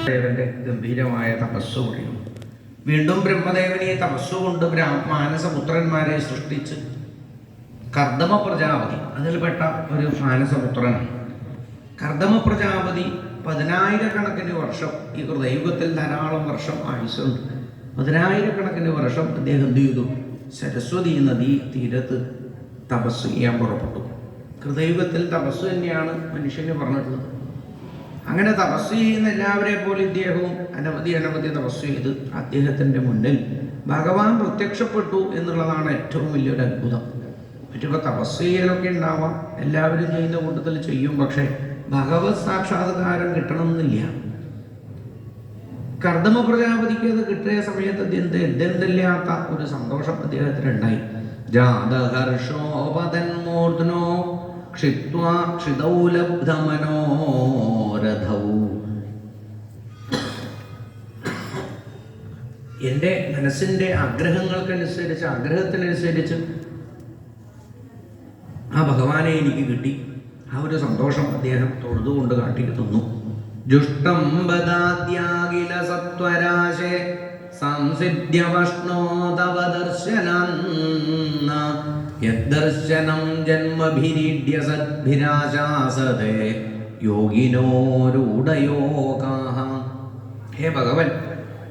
ദേവന്റെ ഗംഭീരമായ തപസ്സു പറയുന്നു. വീണ്ടും ബ്രഹ്മദേവൻ ഈ തപസ്സുകൊണ്ട് മാനസപുത്രന്മാരെ സൃഷ്ടിച്ച് കർദമ പ്രജാപതി അതിൽപ്പെട്ട ഒരു മാനസപുത്രനാണ്. കർദമ പ്രജാപതി 10,000 വർഷം ഈ കൃതയുഗത്തിൽ ധാരാളം വർഷം ആയുസ്സുണ്ട്. 10,000 വർഷം അദ്ദേഹം എന്ത് ചെയ്തു? സരസ്വതി നദീ തീരത്ത് തപസ് ചെയ്യാൻ പുറപ്പെട്ടു. കൃതയുഗത്തിൽ തപസ് തന്നെയാണ് മനുഷ്യന് പറഞ്ഞിട്ടുള്ളത്. അങ്ങനെ തപസ് ചെയ്യുന്ന എല്ലാവരെ പോലെ ഇദ്ദേഹവും അനവധി തപസ് ചെയ്ത് അദ്ദേഹത്തിൻ്റെ മുന്നിൽ ഭഗവാൻ പ്രത്യക്ഷപ്പെട്ടു എന്നുള്ളതാണ് ഏറ്റവും വലിയൊരു അത്ഭുതം. മറ്റിപ്പോൾ തപസ് ചെയ്യലൊക്കെ ഉണ്ടാവാം, എല്ലാവരും ചെയ്യുന്ന കൂട്ടത്തിൽ ചെയ്യും, പക്ഷേ ഭഗവത് സാക്ഷാത്കാരം കിട്ടണമെന്നില്ല. കർദമ പ്രജാപതിക്ക് അത് കിട്ടിയ സമയത്ത് എന്തെന്നില്ലാത്ത ഒരു സന്തോഷം അദ്ദേഹത്തിനുണ്ടായി. ജാതഹർഷോപതന്മൂർധനോ ക്ഷിത്വാ ക്ഷിതൗലബ്ധമനോരഥൗ. എൻ്റെ മനസ്സിൻ്റെ ആഗ്രഹത്തിനനുസരിച്ച് ആ ഭഗവാനെ എനിക്ക് കിട്ടി. ആ ഒരു സന്തോഷം അദ്ദേഹം തൊഴുതുകൊണ്ട് കാട്ടിയിരുന്നു. ജുഷ്ടം ബദാദ്യാകില സത്വരാശേ സംസിദ്ധ്യവഷ്ണോ തവ ദർശനാന്ന യദ്ദർശനം ജന്മഭിരീഡ്യ സദ്ഭിരാശാസതേ യോഗിനോരൂഢയോഗാഃ. ഹേ ഭഗവൻ,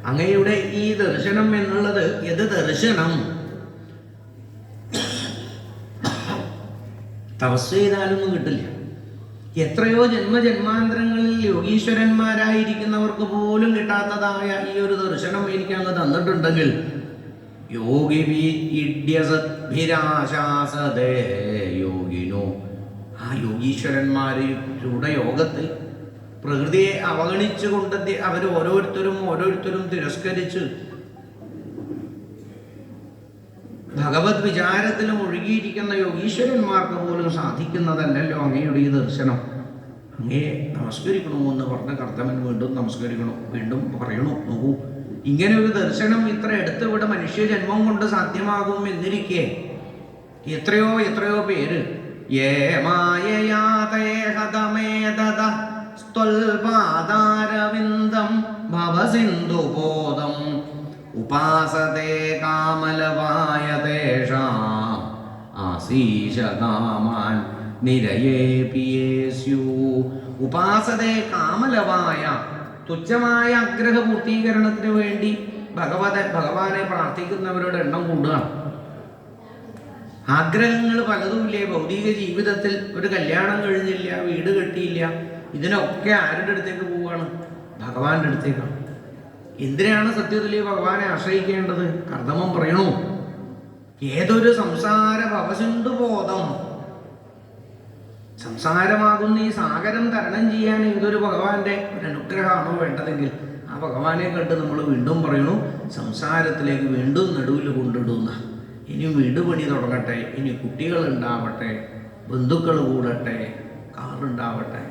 അങ്ങയുടെ ഈ ദർശനം എന്നുള്ളത് യത് ദർശനം തപസ് ചെയ്താലൊന്നും കിട്ടില്ല. എത്രയോ ജന്മജന്മാന്തരങ്ങളിൽ യോഗീശ്വരന്മാരായിരിക്കുന്നവർക്ക് പോലും കിട്ടാത്തതായ ഈ ഒരു ദർശനം എനിക്ക് അങ്ങ് തന്നിട്ടുണ്ടെങ്കിൽ യോഗിനോ, ആ യോഗീശ്വരന്മാരുടെ യോഗത്തിൽ പ്രകൃതിയെ അവഗണിച്ചുകൊണ്ട് അവർ ഓരോരുത്തരും തിരസ്കരിച്ച് ഭഗവത് വിചാരത്തിലും ഒഴുകിയിരിക്കുന്ന യോഗീശ്വരന്മാർക്ക് പോലും സാധിക്കുന്നതല്ലല്ലോ അങ്ങയുടെ ഈ ദർശനം. അങ്ങയെ നമസ്കരിക്കണമെന്ന് പറഞ്ഞ കർത്തമൻ വീണ്ടും നമസ്കരിക്കണു, വീണ്ടും പറയണു, നോക്കൂ, ഇങ്ങനെ ഒരു ദർശനം ഇത്ര അടുത്തിവിടെ മനുഷ്യജന്മം കൊണ്ട് സാധ്യമാകും എന്നിരിക്കെ എത്രയോ പേര് സ്ത്വൽപാദാരവിന്ദം ഭവസിന്ധുബോധം ഉപാസതേ കാമലവായ തേഷാം ആശീഷകാമാൻ നിരയേപിയേസ്യു. ഉപാസതേ കാമലവായ, തുച്ഛമായ ആഗ്രഹ പൂർത്തീകരണത്തിന് വേണ്ടി ഭഗവാനെ പ്രാർത്ഥിക്കുന്നവരുടെ എണ്ണം കൂടുകയാണ്. ആഗ്രഹങ്ങൾ പലതുമില്ലേ ഭൗതിക ജീവിതത്തിൽ. ഒരു കല്യാണം കഴിഞ്ഞില്ല, വീട് കെട്ടിയില്ല, ഇതിനൊക്കെ ആരുടെ അടുത്തേക്ക് പോവുകയാണ്? ഭഗവാന്റെ അടുത്തേക്കാണ്. എന്തിനാണ് സത്യത്തിൽ ഭഗവാനെ ആശ്രയിക്കേണ്ടത്? കർദമം പറയണു, ഏതൊരു സംസാര ഭവസിന്ധുബോധം, സംസാരമാകുന്ന ഈ സാഗരം തരണം ചെയ്യാൻ ഏതൊരു ഭഗവാന്റെ ഒരു അനുഗ്രഹമാണോ വേണ്ടതെങ്കിൽ ആ ഭഗവാനെ കണ്ട് നമ്മൾ വീണ്ടും പറയണു, സംസാരത്തിലേക്ക് വീണ്ടും നടുവിൽ കൊണ്ടിടുന്ന. ഇനി വീട് പണി തുടങ്ങട്ടെ, ഇനി കുട്ടികൾ ഉണ്ടാവട്ടെ, ബന്ധുക്കൾ കൂടട്ടെ, കാറുണ്ടാവട്ടെ,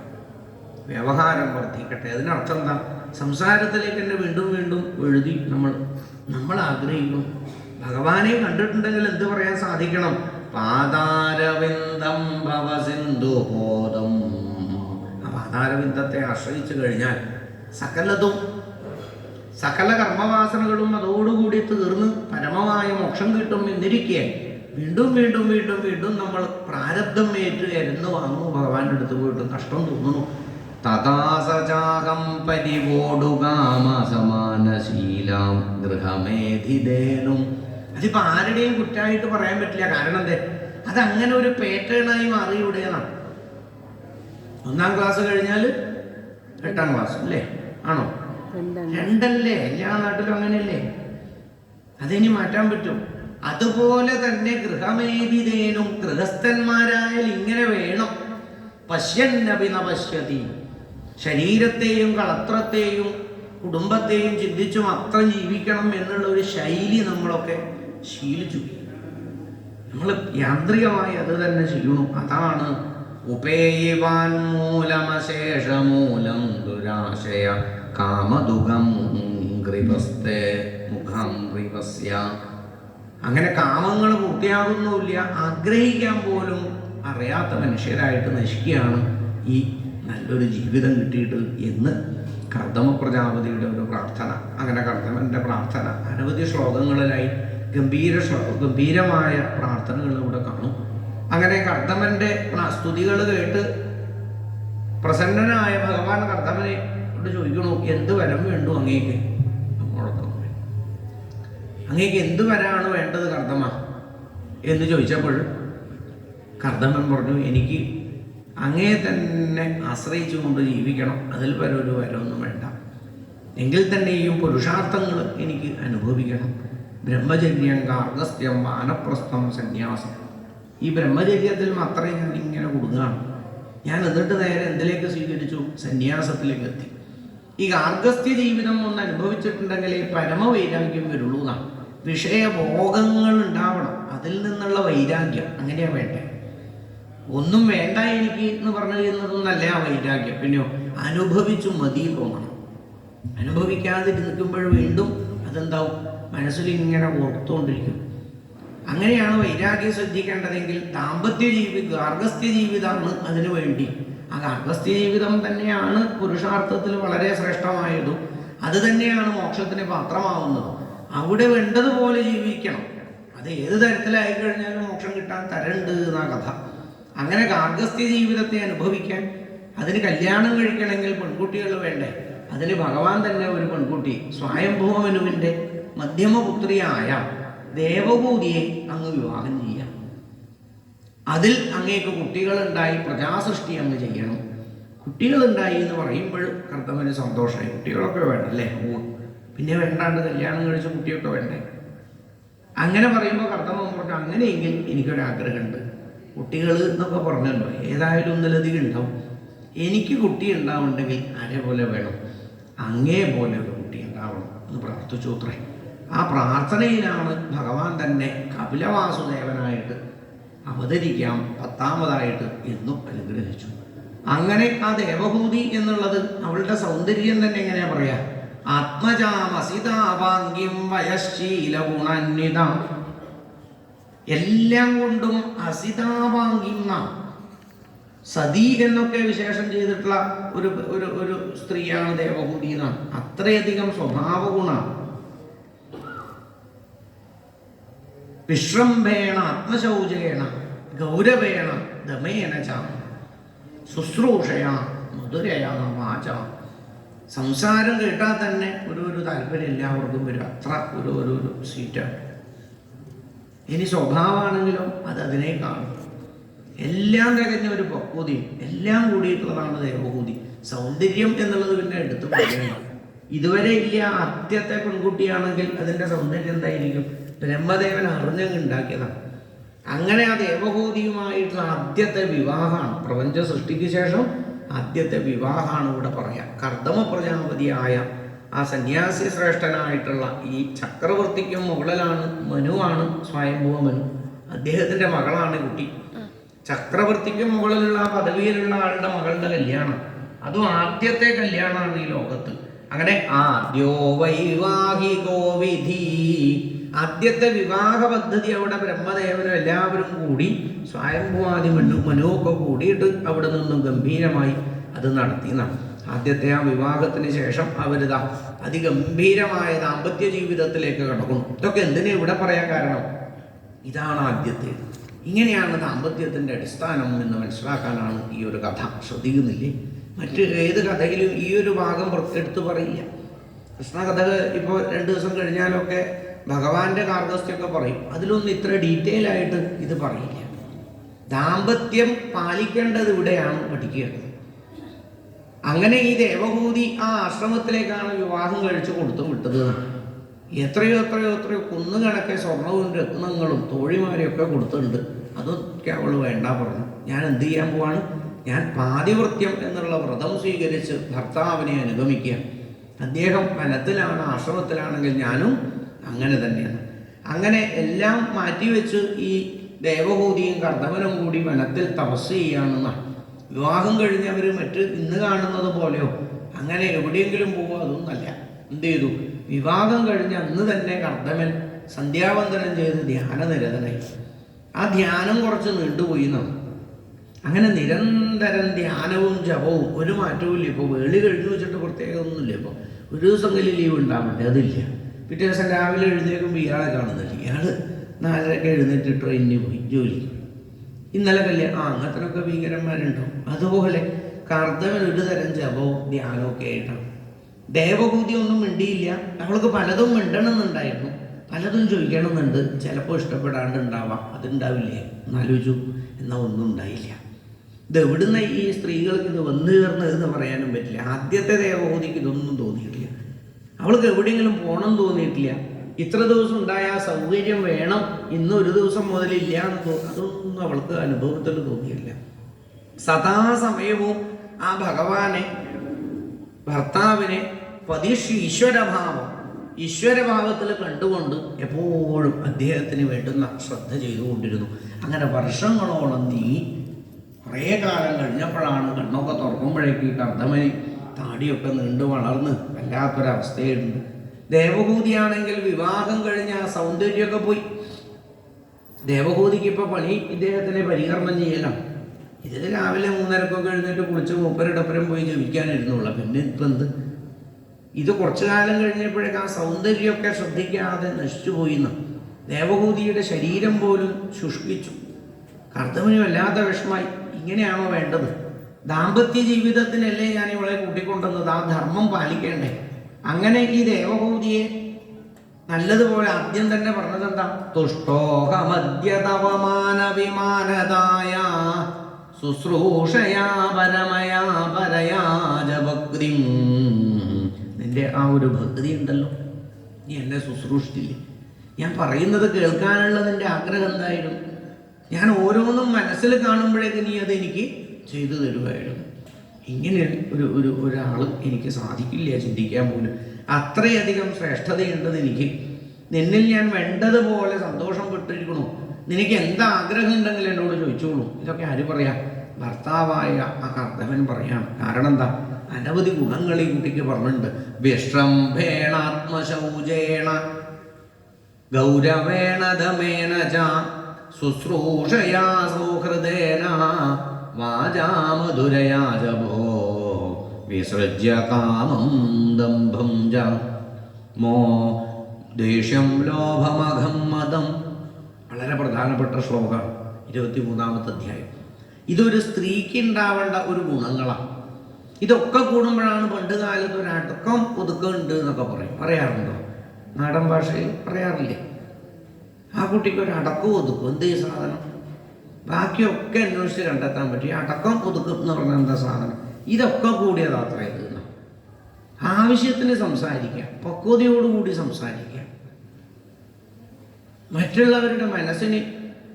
വ്യവഹാരം വർദ്ധിക്കട്ടെ. അതിനർത്ഥം എന്താ? സംസാരത്തിലേക്ക് തന്നെ വീണ്ടും എഴുതി നമ്മൾ ആഗ്രഹിക്കുന്നു. ഭഗവാനെ കണ്ടിട്ടുണ്ടെങ്കിൽ എന്ത് പറയാൻ സാധിക്കണം? പാദാരവിന്ദം ഭവസിന്ധുബോധം. ആ പാദാരവിന്ദത്തെ ആശ്രയിച്ചു കഴിഞ്ഞാൽ സകല കർമ്മവാസനകളും അതോടുകൂടി തീർന്ന് പരമമായ മോക്ഷം കിട്ടും എന്നിരിക്കെ വീണ്ടും നമ്മൾ പ്രാരബ്ധം ഏറ്റ് എരന്ന് വാങ്ങുന്നു. ഭഗവാന്റെ അടുത്ത് പോയിട്ട് കഷ്ടം തോന്നുന്നു. തഥാസചാകം പരിവോടുകാമസമാനശീലാം ഗൃഹമേധിദേനും. അതിപ്പോ ആരുടെയും കുറ്റമായിട്ട് പറയാൻ പറ്റില്ല. കാരണം എന്തേ? അതങ്ങനെ ഒരു പാറ്റേണായി മാറി ഇവിടെയാണ്. 1ാം ക്ലാസ് കഴിഞ്ഞാൽ 8ാം ക്ലാസ് അല്ലേ? ആണോ? 2 എല്ലാ നാട്ടിലും അങ്ങനെയല്ലേ? അതിനി മാറ്റാൻ പറ്റും. അതുപോലെ തന്നെ ഗൃഹമേധിദേനും, ഗൃഹസ്ഥന്മാരായാൽ ഇങ്ങനെ വേണം. പശ്യന്നപി ന പശ്യതി. ശരീരത്തെയും കളത്രത്തെയും കുടുംബത്തെയും ചിന്തിച്ചു മാത്രം ജീവിക്കണം എന്നുള്ള ഒരു ശൈലി നമ്മളൊക്കെ ശീലിച്ചു. നമ്മൾ യാന്ത്രികമായി അത് തന്നെ ചെയ്യണം. അതാണ് ഉപേയിവാൻ മൂലമശേഷമൂലം ദുരാശയ കാമദുഃഖം കൃപസ്തേ മുഖം കൃപസ്യ. അങ്ങനെ കാമങ്ങൾ പൂർത്തിയാകുന്നുമില്ല, ആഗ്രഹിക്കാൻ പോലും അറിയാത്ത മനുഷ്യരായിട്ട് നശിക്കുകയാണ് ഈ നല്ലൊരു ജീവിതം കിട്ടിയിട്ട് എന്ന് കർദമ പ്രജാപതിയുടെ ഒരു പ്രാർത്ഥന. അങ്ങനെ കർദമൻ്റെ പ്രാർത്ഥന അനവധി ശ്ലോകങ്ങളിലായി ഗംഭീരമായ പ്രാർത്ഥനകൾ ഇവിടെ കാണും. അങ്ങനെ കർദമൻ്റെ സ്തുതികൾ കേട്ട് പ്രസന്നനായ ഭഗവാൻ കർദമനെ കൊണ്ട് ചോദിക്കണു, എന്ത് വരം വേണ്ടു അങ്ങേക്ക്? അങ്ങേക്ക് എന്ത് വരാണ് വേണ്ടത് കർദമ എന്ന് ചോദിച്ചപ്പോൾ കർദമൻ പറഞ്ഞു, എനിക്ക് അങ്ങേ തന്നെ ആശ്രയിച്ചുകൊണ്ട് ജീവിക്കണം, അതിൽ ഒരു വരമൊന്നും വേണ്ട. എങ്കിൽ തന്നെയും പുരുഷാർത്ഥങ്ങൾ എനിക്ക് അനുഭവിക്കണം. ബ്രഹ്മചര്യം, ഗാർഹസ്ഥ്യം, വാനപ്രസ്ഥം, സന്യാസം. ഈ ബ്രഹ്മചര്യത്തിൽ മാത്രമേ ഞാൻ ഇങ്ങനെ കുടുങ്ങാണ്. ഞാൻ എന്നിട്ട് നേരെ എന്തിലേക്ക് സ്വീകരിച്ചു? സന്യാസത്തിലേക്ക് എത്തി. ഈ ഗാർഹസ്ഥ്യ ജീവിതം ഒന്ന് അനുഭവിച്ചിട്ടുണ്ടെങ്കിൽ ഈ പരമവൈരാഗ്യം വരുള്ളൂ എന്നാണ്. വിഷയഭോഗങ്ങൾ ഉണ്ടാവണം, അതിൽ നിന്നുള്ള വൈരാഗ്യം. അങ്ങനെയാണ് വേണ്ടേ. ഒന്നും വേണ്ട എനിക്ക് എന്ന് പറഞ്ഞു ചെയ്യുന്നതൊന്നല്ല ആ വൈരാഗ്യം. പിന്നെയോ അനുഭവിച്ചു മതി തോന്നണം. അനുഭവിക്കാതിരിക്കുമ്പോൾ വീണ്ടും അതെന്താവും, മനസ്സിൽ ഇങ്ങനെ ഓർത്തുകൊണ്ടിരിക്കും. അങ്ങനെയാണ് വൈരാഗ്യം ശ്രദ്ധിക്കേണ്ടതെങ്കിൽ ഗാർഹസ്ഥ്യ ജീവിതമാണ് അതിനു വേണ്ടി. ആ ഗാർഹസ്ഥ്യ ജീവിതം തന്നെയാണ് പുരുഷാർത്ഥത്തിൽ വളരെ ശ്രേഷ്ഠമായതും അത് തന്നെയാണ് മോക്ഷത്തിന് പാത്രമാവുന്നതും. അവിടെ വേണ്ടതുപോലെ ജീവിക്കണം. അത് ഏത് തരത്തിലായി കഴിഞ്ഞാലും മോക്ഷം കിട്ടാൻ തരണ്ട് എന്നാ കഥ. അങ്ങനെ ഗാർഹസ്ഥ്യ ജീവിതത്തെ അനുഭവിക്കാൻ അതിന് കല്യാണം കഴിക്കണമെങ്കിൽ പെൺകുട്ടികൾ വേണ്ടേ? അതിന് ഭഗവാൻ തന്നെ ഒരു പെൺകുട്ടി, സ്വയംഭൂമനുവിൻ്റെ മധ്യമപുത്രിയായ ദേവഭൂതിയെ അങ്ങ് വിവാഹം ചെയ്യാം. അതിൽ അങ്ങേക്ക് കുട്ടികളുണ്ടായി പ്രജാസൃഷ്ടി അങ്ങ് ചെയ്യണം. കുട്ടികളുണ്ടായി എന്ന് പറയുമ്പോൾ കർത്തവന് സന്തോഷമായി. കുട്ടികളൊക്കെ വേണ്ടല്ലേ, പിന്നെ വേണ്ടാണ്ട് കല്യാണം കഴിച്ച കുട്ടിയൊക്കെ വേണ്ടേ? അങ്ങനെ പറയുമ്പോൾ കർത്തവൻ പറഞ്ഞു, അങ്ങനെയെങ്കിൽ എനിക്കൊരാഗ്രഹമുണ്ട്. കുട്ടികൾ എന്നൊക്കെ പറഞ്ഞല്ലോ, ഏതായാലും ഒന്നിലധികം ഉണ്ടാവും. എനിക്ക് കുട്ടി ഉണ്ടാവുണ്ടെങ്കിൽ അതേപോലെ വേണം, അങ്ങേ പോലെ ഒരു കുട്ടി ഉണ്ടാവണം എന്ന് പ്രാർത്ഥിച്ചു അത്രേ. ആ പ്രാർത്ഥനയിലാണ് ഭഗവാൻ തന്നെ കപിലവാസുദേവനായിട്ട് അവതരിക്കാം 10ാമതായിട്ട് എന്നും അനുഗ്രഹിച്ചു. അങ്ങനെ ആ ദേവഭൂതി എന്നുള്ളത് അവളുടെ സൗന്ദര്യം തന്നെ എങ്ങനെയാ പറയാ, ആത്മജാമസിതാവാംഗ്യം വയശീലഗുണന്വിത, എല്ലാം കൊണ്ടും അസിതാവാംഗ്യം, സതി എന്നൊക്കെ വിശേഷം ചെയ്തിട്ടുള്ള ഒരു സ്ത്രീയാണ് ദേവഭൂതി എന്നാണ്. അത്രയധികം സ്വഭാവ ഗുണം. വിശ്രംഭേണ ആത്മശൗചേണ ഗൗരവേണ ദമേന ച ശുശ്രൂഷയാ മധുരയാ വാച. സംസാരം കേട്ടാൽ തന്നെ ഒരു താല്പര്യം എല്ലാവർക്കും വരും. അത്ര ഒരു സീറ്റാണ്. ഇനി സ്വഭാവമാണെങ്കിലും അത് അതിനെ കാണും. എല്ലാം തികഞ്ഞ ഒരു പക്വതയും എല്ലാം കൂടിയിട്ടുള്ളതാണ് ദേവഭൂതി. സൗന്ദര്യം എന്നുള്ളത് പിന്നെ എടുത്തു പറയണം. ഇതുവരെ ഇല്ല. ആദ്യത്തെ പെൺകുട്ടിയാണെങ്കിൽ അതിൻ്റെ സൗന്ദര്യം എന്തായിരിക്കും? ബ്രഹ്മദേവൻ അറിഞ്ഞുണ്ടാക്കിയതാണ്. അങ്ങനെ ആ ദേവഭൂതിയുമായിട്ടുള്ള ആദ്യത്തെ വിവാഹമാണ്. പ്രപഞ്ച സൃഷ്ടിക്ക് ശേഷം ആദ്യത്തെ വിവാഹമാണ് ഇവിടെ പറയാം. കർദമ പ്രജാപതിയായ ആ സന്യാസി ശ്രേഷ്ഠനായിട്ടുള്ള ഈ ചക്രവർത്തിക്കും മുകളിലാണ് മനുവാണ്, സ്വയംഭൂവ മനു. അദ്ദേഹത്തിൻ്റെ മകളാണ് കുട്ടി. ചക്രവർത്തിക്കും മുകളിലുള്ള ആ പദവിയിലുള്ള ആളുടെ മകളുടെ കല്യാണം, അതും ആദ്യത്തെ കല്യാണമാണ് ഈ ലോകത്ത്. അങ്ങനെ ആദ്യോ വൈവാഹികോ വിധി, ആദ്യത്തെ വിവാഹ പദ്ധതി അവിടെ ബ്രഹ്മദേവനും എല്ലാവരും കൂടി സ്വയംഭൂവാദി മനുവൊക്കെ കൂടിയിട്ട് അവിടെ നിന്നും ഗംഭീരമായി അത് നടത്തിയെന്നാണ്. ആദ്യത്തെ ആ വിവാഹത്തിന് ശേഷം അവരിതാ അതിഗംഭീരമായ ദാമ്പത്യ ജീവിതത്തിലേക്ക് കടക്കുന്നു. ഇതൊക്കെ എന്തിനാ ഇവിടെ പറയാൻ കാരണം? ഇതാണ് ആദ്യത്തെ. ഇങ്ങനെയാണ് ദാമ്പത്യത്തിൻ്റെ അടിസ്ഥാനം എന്ന് മനസ്സിലാക്കാനാണ് ഈ ഒരു കഥ. ശ്രദ്ധിക്കുന്നില്ലേ? മറ്റ് ഏത് കഥയിലും ഈ ഒരു ഭാഗം എടുത്തു പറയില്ല. കൃഷ്ണകഥ ഇപ്പോൾ 2 ദിവസം കഴിഞ്ഞാലൊക്കെ ഭഗവാന്റെ ഗാർഹസ്ഥ്യമൊക്കെ പറയും. അതിലൊന്നും ഇത്ര ഡീറ്റെയിൽ ആയിട്ട് ഇത് പറയില്ല. ദാമ്പത്യം പാലിക്കേണ്ടത് ഇവിടെയാണ് പഠിക്കേണ്ടത്. അങ്ങനെ ഈ ദേവഭൂതി ആ ആശ്രമത്തിലേക്കാണ് വിവാഹം കഴിച്ചു കൊടുത്തും വിട്ടത്. എത്രയോ കുന്നുകണക്കെ സ്വർണവും രത്നങ്ങളും തോഴിമാരെയൊക്കെ കൊടുത്തിട്ടുണ്ട്. അതൊക്കെ അവൾ വേണ്ട പറഞ്ഞു. ഞാൻ എന്ത് ചെയ്യാൻ പോവാണ്? ഞാൻ പാതിവൃത്യം എന്നുള്ള വ്രതം സ്വീകരിച്ച് ഭർത്താവിനെ അനുഗമിക്കുക. അദ്ദേഹം വനത്തിലാണ്, ആശ്രമത്തിലാണെങ്കിൽ ഞാനും അങ്ങനെ തന്നെയാണ്. അങ്ങനെ എല്ലാം മാറ്റിവെച്ച് ഈ ദേവഭൂതിയും കർദമനും കൂടി വനത്തിൽ തപസ് ചെയ്യാണെന്നാണ്. വിവാഹം കഴിഞ്ഞവർ മറ്റ് ഇന്ന് കാണുന്നത് പോലെയോ അങ്ങനെ എവിടെയെങ്കിലും പോകുമോ അതൊന്നല്ല. എന്ത് ചെയ്തു? വിവാഹം കഴിഞ്ഞ് അന്ന് തന്നെ കർദമൻ സന്ധ്യാവന്തനം ചെയ്ത് ധ്യാനനിരതനായി. ആ ധ്യാനം കുറച്ച് നീണ്ടുപോയി എന്നാണ്. അങ്ങനെ നിരന്തരം ധ്യാനവും ജപവും ഒരു മാറ്റവും ഇല്ല. ഇപ്പോൾ വേളി കഴിഞ്ഞു വെച്ചിട്ട് പ്രത്യേകമൊന്നുമില്ല. ഇപ്പോൾ ഒരു ദിവസമെങ്കിലും ലീവ് ഉണ്ടാവണ്ടേ, അതില്ല. പിറ്റേ ദിവസം രാവിലെ എഴുന്നേൽക്കുമ്പോൾ ഇയാളെ കാണുന്നില്ല. ഇയാൾ 4:30 എഴുന്നേറ്റ് ട്രെയിനിന് പോയി ജോലി. ഇന്നലെ അങ്ങനത്തിനൊക്കെ ഭീകരന്മാരുണ്ടോ? അതുപോലെ കർദ്ദവൻ ഒരു തരം ജപവും ധ്യാനവും ഒക്കെ ആയിട്ടാണ്. ദേവഭൂതി ഒന്നും മിണ്ടിയില്ല. അവൾക്ക് പലതും മിണ്ടണമെന്നുണ്ടായിരുന്നു, പലതും ചോദിക്കണമെന്നുണ്ട്. ചിലപ്പോൾ ഇഷ്ടപ്പെടാണ്ട് ഉണ്ടാവാം, അതുണ്ടാവില്ലേ എന്നാലോചിച്ചു. എന്നാൽ ഒന്നും ഉണ്ടായില്ല. ഇത് എവിടുന്ന ഈ സ്ത്രീകൾക്ക് ഇത് വന്നു കയറുന്നതെന്ന് പറയാനും പറ്റില്ല. ആദ്യത്തെ ദേവഭൂതിക്ക് ഇതൊന്നും തോന്നിയിട്ടില്ല. അവൾക്ക് എവിടെയെങ്കിലും പോകണം തോന്നിയിട്ടില്ല. ഇത്ര ദിവസം ഉണ്ടായ ആ സൗകര്യം വേണം, ഇന്ന് ഒരു ദിവസം മുതലില്ല എന്ന് അതൊന്നും അവൾക്ക് അനുഭവത്തിൽ തോന്നിയില്ല. സദാസമയവും ആ ഭഗവാനെ, ഭർത്താവിനെ ഈശ്വരഭാവത്തിൽ കണ്ടുകൊണ്ട് എപ്പോഴും അദ്ദേഹത്തിന് വേണ്ടുന്ന ശ്രദ്ധ ചെയ്തുകൊണ്ടിരുന്നു. അങ്ങനെ വർഷങ്ങളോളം കുറേ കാലം കഴിഞ്ഞപ്പോഴാണ് കണ്ണൊക്കെ തുറക്കുമ്പോഴേക്ക് ഈ കർദ്ദമനി താടിയൊക്കെ നീണ്ടു വളർന്ന് വല്ലാത്തൊരവസ്ഥയുണ്ട്. ദേവഭൂതിയാണെങ്കിൽ വിവാഹം കഴിഞ്ഞ ആ സൗന്ദര്യമൊക്കെ പോയി. ദേവഭൂതിക്ക് ഇപ്പോൾ പണി ഇദ്ദേഹത്തിനെ പരികർമ്മം ചെയ്യലാണ്. ഇത് രാവിലെ 3:30 എഴുന്നേറ്റ് കുളിച്ച് മൂപ്പരിടപ്പുരം പോയി ജപിക്കാനിരുന്നുള്ള. പിന്നെ ഇപ്പം എന്ത്, ഇത് കുറച്ചു കാലം കഴിഞ്ഞപ്പോഴേക്ക് ആ സൗന്ദര്യമൊക്കെ ശ്രദ്ധിക്കാതെ നശിച്ചു പോയിന്ന്. ദേവഭൂതിയുടെ ശരീരം പോലും ശുഷ്കിച്ചു. കർദ്ദമനി വല്ലാത്ത വിഷമായി. ഇങ്ങനെയാണോ വേണ്ടത്? ദാമ്പത്യ ജീവിതത്തിനല്ലേ ഞാൻ ഇവളെ കൂട്ടിക്കൊണ്ടുവന്നത്, ആ ധർമ്മം പാലിക്കേണ്ടേ? അങ്ങനെ ഈ ദേവഭൂതിയെ നല്ലതുപോലെ ആദ്യം തന്നെ പറഞ്ഞത് എന്താ? തുഷ്ടോഹമദ്യതവമാനവിമാനതായ ശുശ്രൂഷയാ പരമയാ പരയാജ ഭക്തിം. നിന്റെ ആ ഒരു ഭക്തി ഉണ്ടല്ലോ, നീ എന്നെ ശുശ്രൂഷിച്ചില്ലേ? ഞാൻ പറയുന്നത് കേൾക്കാനുള്ള നിന്റെ ആഗ്രഹം എന്തായിരുന്നു? ഞാൻ ഓരോന്നും മനസ്സിൽ കാണുമ്പോഴേക്ക് നീ അതെനിക്ക് ചെയ്തു തരുമായിരുന്നു. ഇങ്ങനെ ഒരാൾ എനിക്ക് സാധിക്കില്ല ചിന്തിക്കാൻ പോലും. അത്രയധികം ശ്രേഷ്ഠതയുണ്ടത് എനിക്ക്. നിന്നിൽ ഞാൻ വേണ്ടതുപോലെ സന്തോഷപ്പെട്ടിരിക്കണു. നിനക്ക് എന്താഗ്രഹം ഉണ്ടെങ്കിൽ എന്നോട് ചോദിച്ചോളൂ. ഇതൊക്കെ ആര് പറയാം? ഭർത്താവായ ആ കർദ്ദവൻ പറയാണ്. കാരണം എന്താ? അനവധി ഗുണങ്ങൾ ഈ കുട്ടിക്ക് പറഞ്ഞിട്ടുണ്ട്. വിശ്രംഭേണാത്മശൗചേണ ഗൗരവേണ ദമേന ച ശുശ്രൂഷയാ സൗഹൃദേന വാചാമധുരയാ ജപോ വിസൃജ്യ കാമം ദംഭം ച മോ ദേഷ്യം ലോഭമഘം മതം. വളരെ പ്രധാനപ്പെട്ട ശ്ലോകമാണ്, 23-ാമത്തെ അധ്യായം. ഇതൊരു സ്ത്രീക്ക് ഉണ്ടാവേണ്ട ഒരു ഗുണങ്ങളാണ്. ഇതൊക്കെ കൂടുമ്പോഴാണ് പണ്ട് കാലത്ത് ഒരു അടക്കം ഒതുക്കുന്നുണ്ട് എന്നൊക്കെ പറയാറുണ്ടോ? നാടൻ ഭാഷയിൽ പറയാറില്ലേ? ആ കുട്ടിക്ക് ഒരു അടക്കം ഒതുക്കും. എന്ത് ഈ സാധനം? ബാക്കിയൊക്കെ അന്വേഷിച്ച് കണ്ടെത്താൻ പറ്റും. ഈ അടക്കം ഒതുക്കും എന്ന് പറഞ്ഞാൽ എന്താ സാധനം? ഇതൊക്കെ കൂടിയതാത്ര ഇത്. ആവശ്യത്തിന് സംസാരിക്കാം, പക്വതയോടുകൂടി സംസാരിക്കാം, മറ്റുള്ളവരുടെ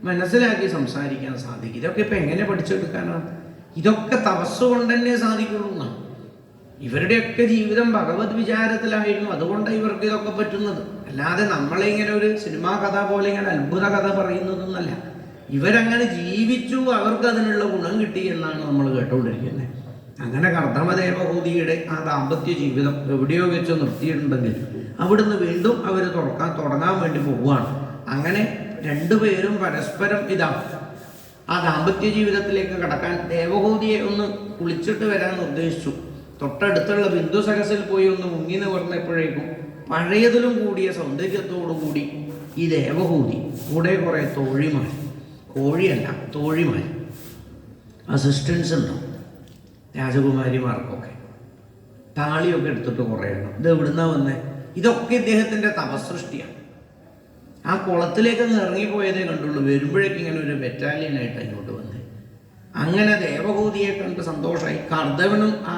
മനസ്സിലാക്കി സംസാരിക്കാൻ സാധിക്കും. ഇതൊക്കെ ഇപ്പം എങ്ങനെ പഠിച്ചെടുക്കാനാണ്? ഇതൊക്കെ തപസ് കൊണ്ട് തന്നെ സാധിക്കുള്ളൂ എന്നാണ്. ഇവരുടെയൊക്കെ ജീവിതം ഭഗവത് വിചാരത്തിലായിരുന്നു. അതുകൊണ്ട് ഇവർക്ക് ഇതൊക്കെ പറ്റുന്നത്. അല്ലാതെ നമ്മളെ ഇങ്ങനെ ഒരു സിനിമാ കഥ പോലെ ഇങ്ങനെ അത്ഭുത കഥ പറയുന്നതൊന്നല്ല. ഇവരങ്ങനെ ജീവിച്ചു, അവർക്ക് അതിനുള്ള ഗുണം കിട്ടി എന്നാണ് നമ്മൾ കേട്ടുകൊണ്ടിരിക്കുന്നത്. അങ്ങനെ കർദ്ദമദേവഭൂതിയുടെ ആ ദാമ്പത്യ ജീവിതം എവിടെയോ വെച്ച് നിർത്തിയിട്ടുണ്ടെങ്കിൽ അവിടുന്ന് വീണ്ടും അവർ തുടങ്ങാൻ വേണ്ടി പോവുകയാണ്. അങ്ങനെ രണ്ടുപേരും പരസ്പരം ആ ദാമ്പത്യ ജീവിതത്തിലേക്ക് കടക്കാൻ ദേവഭൂതിയെ ഒന്ന് കുളിച്ചിട്ട് വരാൻ നിർദ്ദേശിച്ചു. തൊട്ടടുത്തുള്ള ബിന്ദു സരസിൽ പോയി ഒന്ന് മുങ്ങി നിവർന്നപ്പോഴേക്കും പഴയതിലും കൂടിയ സൗന്ദര്യത്തോടുകൂടി ഈ ദേവഭൂതി കൂടെ കുറേ തോഴിമാർ, കോഴിയല്ല തോഴിമാർ, അസിസ്റ്റൻസ് ഉണ്ടാവും രാജകുമാരിമാർക്കൊക്കെ. താളിയൊക്കെ എടുത്തിട്ട് കുറേ എണ്ണം. ഇത് എവിടുന്നാ വന്നേ? ഇതൊക്കെ ഇദ്ദേഹത്തിൻ്റെ തപസൃഷ്ടിയാണ്. ആ കുളത്തിലേക്ക് ഇറങ്ങിപ്പോയതേ കണ്ടുള്ളൂ. വരുമ്പോഴേക്കും ഇങ്ങനെ ഒരു ബറ്റാലിയനായിട്ട് അങ്ങോട്ട് വന്നേ. അങ്ങനെ ദേവഭൂതിയെ കണ്ട് സന്തോഷമായി. കർദ്ദവനും ആ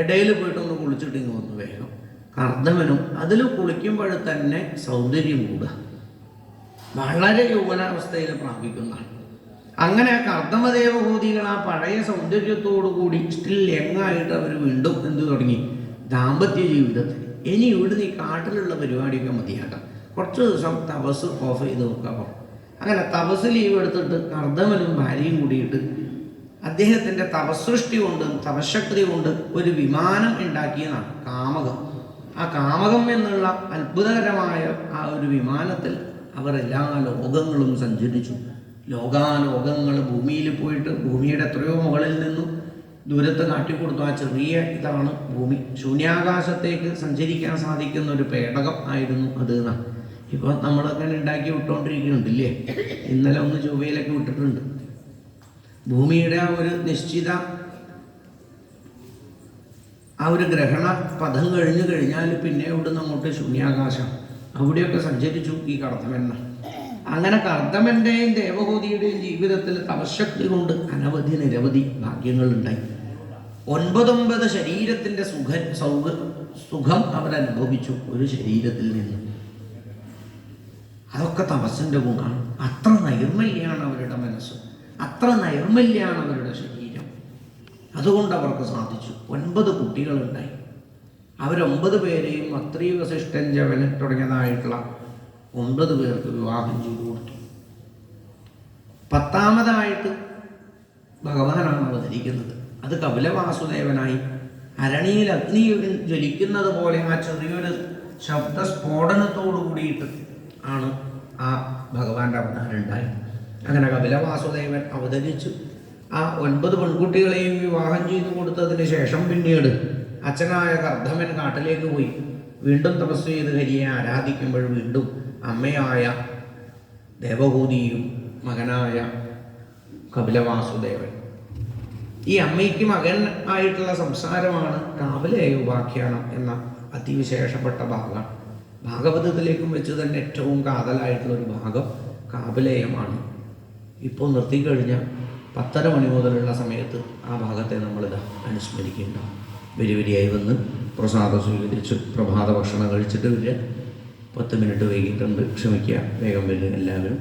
ഇടയിൽ പോയിട്ടൊന്ന് കുളിച്ചിട്ട് ഇങ്ങ് വന്നു വേഗം. കർദ്ദവനും അതിൽ കുളിക്കുമ്പോൾ തന്നെ സൗന്ദര്യം കൂടുക, വളരെ യൗവനാവസ്ഥയിൽ പ്രാപിക്കുന്നതാണ്. അങ്ങനെ ആ കർദ്ദമദേവഭൂതികൾ ആ പഴയ സൗന്ദര്യത്തോടുകൂടി സ്റ്റിൽ യങ്ങായിട്ട് അവർ വീണ്ടും എന്ത് തുടങ്ങി? ദാമ്പത്യ ജീവിതത്തിൽ. ഇനി ഇവിടുന്ന് ഈ കാട്ടിലുള്ള പരിപാടിയൊക്കെ മതിയാക്കാം, കുറച്ച് ദിവസം തപസ് ഓഫ് ചെയ്ത് നോക്കാം. അങ്ങനെ തപസ് ലീവ് എടുത്തിട്ട് കർദ്ദമനും ഭാര്യയും കൂടിയിട്ട് അദ്ദേഹത്തിൻ്റെ തപസൃഷ്ടി കൊണ്ട്, തപശക്തി കൊണ്ട് ഒരു വിമാനം ഉണ്ടാക്കിയതാണ് കാമകം. ആ കാമകം എന്നുള്ള അത്ഭുതകരമായ ആ ഒരു വിമാനത്തിൽ അവർ എല്ലാ ലോകങ്ങളും സഞ്ചരിച്ചു. ലോകാലോകങ്ങൾ ഭൂമിയിൽ പോയിട്ട് ഭൂമിയുടെ എത്രയോ മുകളിൽ നിന്നും ദൂരത്ത് കാട്ടിക്കൊടുത്തു. ആ ചെറിയ ഇതാണ് ഭൂമി. ശൂന്യാകാശത്തേക്ക് സഞ്ചരിക്കാൻ സാധിക്കുന്ന ഒരു പേടകം ആയിരുന്നു അത് എന്നാണ്. ഇപ്പോൾ നമ്മളങ്ങനെ ഉണ്ടാക്കി വിട്ടുകൊണ്ടിരിക്കുന്നുണ്ടല്ലേ. ഇന്നലെ ഒന്ന് ചൊവ്വയിലൊക്കെ വിട്ടിട്ടുണ്ട്. ഭൂമിയുടെ ആ ഒരു നിശ്ചിത ആ ഒരു ഗ്രഹണ പദം കഴിഞ്ഞു കഴിഞ്ഞാൽ പിന്നെ ഇവിടുന്ന് അങ്ങോട്ട് ശൂന്യാകാശം, അവിടെയൊക്കെ സഞ്ചരിച്ചു ഈ കർദമൻ. അങ്ങനെ കർദമൻ്റെയും ദേവഹൂതിയുടെയും ജീവിതത്തിൽ തപശക്തി കൊണ്ട് അനവധി നിരവധി ഭാഗ്യങ്ങളുണ്ടായി. 9 ശരീരത്തിൻ്റെ സുഖം അവരനുഭവിച്ചു ഒരു ശരീരത്തിൽ നിന്ന്. അതൊക്കെ തപസ്സിൻ്റെ ഗുണമാണ്. അത്ര നൈർമല്യമാണ് അവരുടെ മനസ്സ്, അത്ര നൈർമല്യമാണ് അവരുടെ ശരീരം. അതുകൊണ്ട് അവർക്ക് സാധിച്ചു. 9 കുട്ടികളുണ്ടായി. അവർ 9 പേരെയും അത്രി വസിഷ്ഠൻ ജവന് തുടങ്ങിയതായിട്ടുള്ള 9 പേർക്ക് വിവാഹം ചെയ്തു കൊടുത്തു. 10ാമതായിട്ട് ഭഗവാനാണ് അവതരിക്കുന്നത്. അത് കപിലവാസുദേവനായി അരണിയിൽ അഗ്നി ജ്വലിക്കുന്നത് പോലെ ആ ചെറിയൊരു ശബ്ദ സ്ഫോടനത്തോടു കൂടിയിട്ട് ആണ് ആ ഭഗവാന്റെ അവതാരം ഉണ്ടായത്. അങ്ങനെ കപിലവാസുദേവൻ അവതരിച്ചു ആ 9 പെൺകുട്ടികളെയും വിവാഹം ചെയ്തു കൊടുത്തതിന് ശേഷം പിന്നീട് അച്ഛനായ കർദമൻ കാട്ടിലേക്ക് പോയി. വീണ്ടും തപസ് ചെയ്ത് ഹരിയെ ആരാധിക്കുമ്പോൾ വീണ്ടും അമ്മയായ ദേവഹൂതിയും മകനായ കപിലവാസുദേവൻ. ഈ അമ്മയ്ക്ക് മകൻ ആയിട്ടുള്ള സംസാരമാണ് കാപിലേയ ഉപാഖ്യാനം എന്ന അതിവിശേഷപ്പെട്ട ഭാഗം. ഭാഗവതത്തിലേക്കും വെച്ച് തന്നെ ഏറ്റവും കാതലായിട്ടുള്ളൊരു ഭാഗം കാപിലേയമാണ്. ഇപ്പോൾ നിർത്തിക്കഴിഞ്ഞ 10:30 മണി മുതലുള്ള സമയത്ത് ആ ഭാഗത്തെ നമ്മളിത് അനുസ്മരിക്കുന്നുണ്ടാവും. വരിയായി വന്ന് പ്രസാദം സ്വീകരിച്ച് പ്രഭാത ഭക്ഷണം കഴിച്ചിട്ട് വരിക. 10 മിനിറ്റ് വൈകിട്ടുണ്ട്, ക്ഷമിക്കുക. വേഗം വരിക എല്ലാവരും.